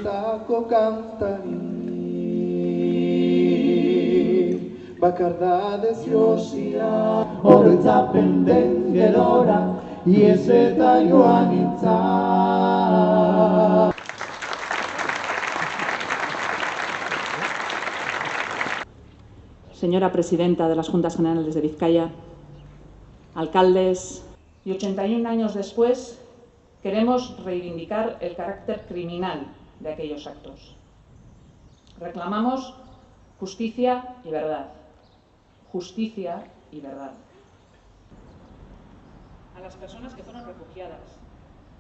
Tako kantari bakardadez josia oroitzapen den gerora iez eta joan itza. Señora Presidenta de las Juntas Generales de Vizcaya, alcaldes, y 81 años después queremos reivindicar el carácter criminal de aquellos actos. Reclamamos justicia y verdad. Justicia y verdad. A las personas que fueron refugiadas,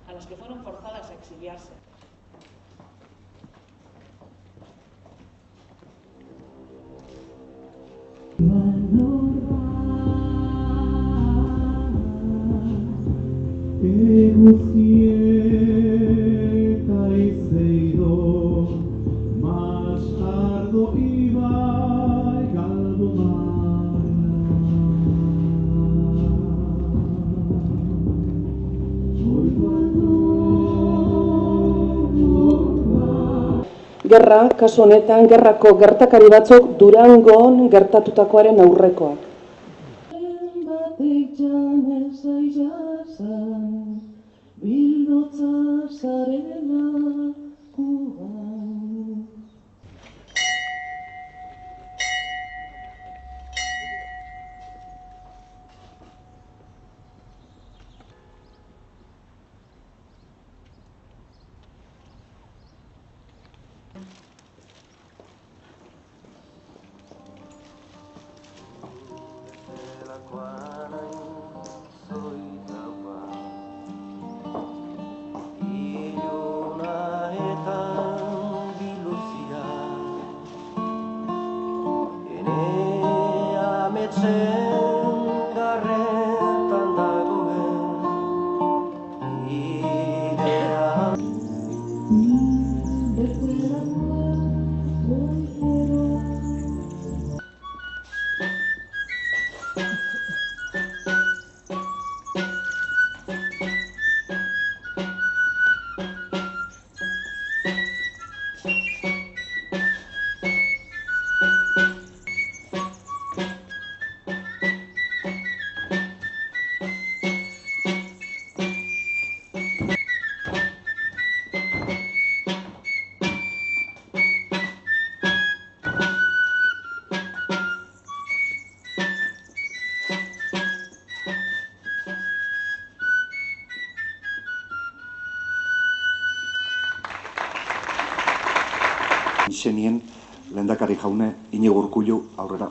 a las que fueron forzadas a exiliarse. Gerra, kasu honetan, gerrako gertakari batzuk Durangon gertatutakoaren aurrekoak. Izenien, lehendakari jaune, Iñigo Urkullu, aurrera.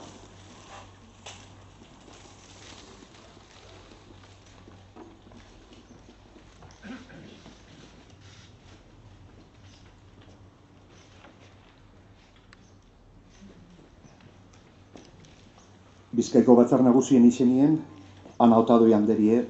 Bizkaiko Batzar Nagusien izenien, Ana Otadoi anderie,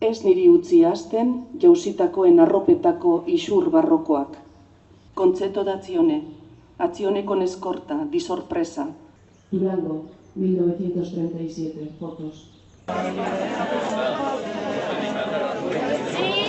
ez niri utzi hasten jausitakoen arropetako isur barrokoak. Concetto d'azione, azione con escorta, di sorpresa. Durango, 1937, fotos. Sí.